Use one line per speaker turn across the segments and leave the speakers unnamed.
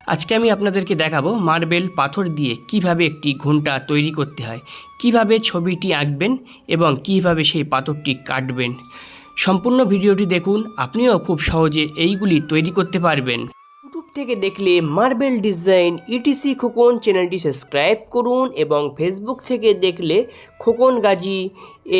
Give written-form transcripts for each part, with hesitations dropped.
আজকে আমি আপনাদেরকে দেখাবো মার্বেল পাথর দিয়ে কিভাবে একটি ঘণ্টা তৈরি করতে হয়, কিভাবে ছবিটি আঁকবেন এবং কিভাবে সেই পাথরটি কাটবেন। সম্পূর্ণ ভিডিওটি দেখুন, আপনিও খুব সহজে এইগুলি তৈরি করতে পারবেন। ইউটিউব থেকে দেখলে মার্বেল ডিজাইন ইটিসি খোকন চ্যানেলটি সাবস্ক্রাইব করুন এবং ফেসবুক থেকে দেখলে খোকন গাজী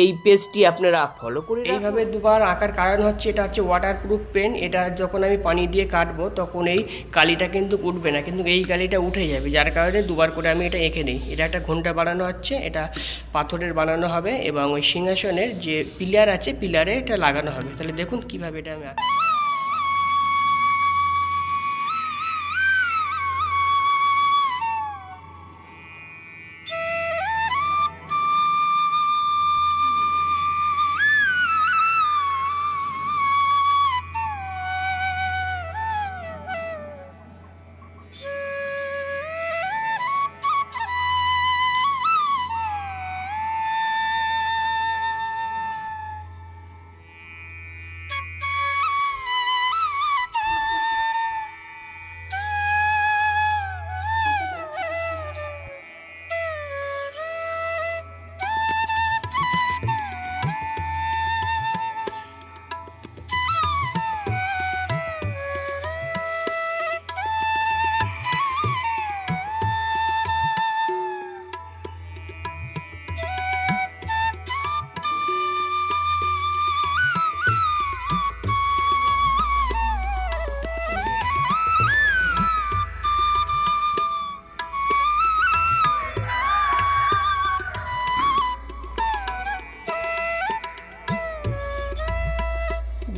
এই পেজটি আপনারা ফলো করে এইভাবে দুবার আঁকার কারণ হচ্ছে, এটা হচ্ছে ওয়াটারপ্রুফ পেন। এটা যখন আমি পানি দিয়ে কাটবো তখন এই কালিটা কিন্তু উঠবে না, কিন্তু এই কালিটা উঠে যাবে, যার কারণে দুবার করে আমি এটা এঁকে নিই। এটা একটা ঘণ্টা বানানো হচ্ছে, এটা পাথরের বানানো হবে এবং ওই সিংহাসনের যে পিলার আছে পিলারে এটা লাগানো হবে। তাহলে দেখুন কীভাবে এটা আমি আঁকি।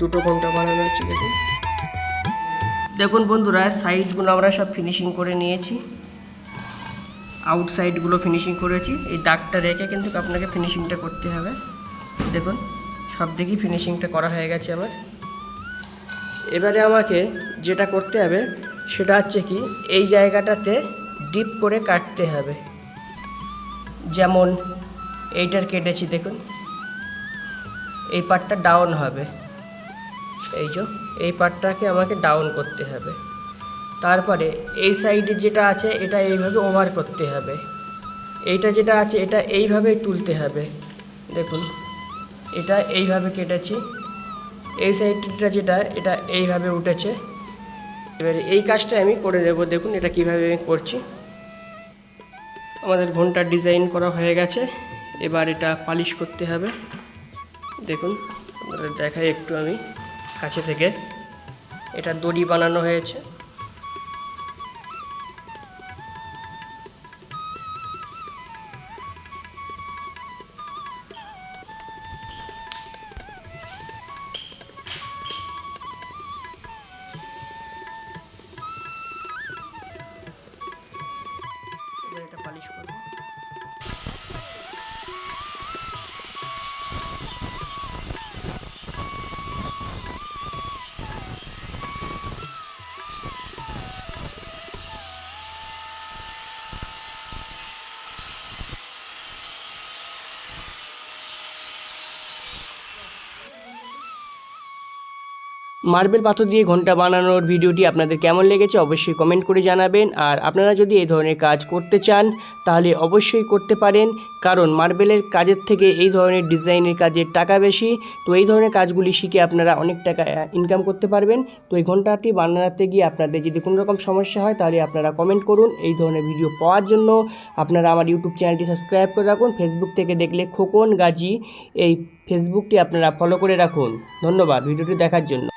দুটো ঘন্টা বানানো হচ্ছে। দেখুন বন্ধুরা, সাইডগুলো আমরা সব ফিনিশিং করে নিয়েছি, আউটসাইডগুলো ফিনিশিং করেছি। এই দাগটা রেখে কিন্তু আপনাকে ফিনিশিংটা করতে হবে। দেখুন সব দিকেই ফিনিশিংটা করা হয়ে গেছে আমার। এবারে আমাকে যেটা করতে হবে সেটা হচ্ছে কি, এই জায়গাটাতে ডিপ করে কাটতে হবে। যেমন এইটার কেটেছি, দেখুন এই পার্টটা ডাউন হবে, এই পার্টটাকে আমাকে ডাউন করতে হবে। তারপরে এই সাইডে যেটা আছে এটা এইভাবে ওভার করতে হবে, এইটা যেটা আছে এটা এইভাবে তুলতে হবে। দেখুন এটা এইভাবে কেটেছি, এই সাইডটা যেটা এটা এইভাবে উঠেছে। এবারে এই কাজটা আমি করে নেব। দেখুন এটা কিভাবে আমি করছি। আমাদের ঘণ্টার ডিজাইন করা হয়ে গেছে, এবার এটা পালিশ করতে হবে। দেখুন আপনাদের দেখাই একটু আমি কাছে থেকে। এটা দড়ি বানানো হয়েছে, এবার এটা পালিশ করব। মার্বেল পাথর দিয়ে ঘণ্টা বানানোর ভিডিওটি আপনাদের কেমন লেগেছে অবশ্যই কমেন্ট করে জানাবেন। আর আপনারা যদি এই ধরনের কাজ করতে চান তাহলে অবশ্যই করতে পারেন, কারণ মার্বেলের কাজের থেকে এই ধরনের ডিজাইনের কাজের টাকা বেশি। তো এই ধরনের কাজগুলি শিখে আপনারা অনেক টাকা ইনকাম করতে পারবেন। তো এই ঘণ্টাটি বানাতে গিয়ে আপনাদের যদি কোনো রকম সমস্যা হয় তাহলে আপনারা কমেন্ট করুন। এই ধরনের ভিডিও পাওয়ার জন্য আপনারা আমার ইউটিউব চ্যানেলটি সাবস্ক্রাইব করে রাখুন। ফেসবুক থেকে দেখলে খোকন গাজী এই ফেসবুকটি আপনারা ফলো করে রাখুন। ধন্যবাদ ভিডিওটি দেখার জন্য।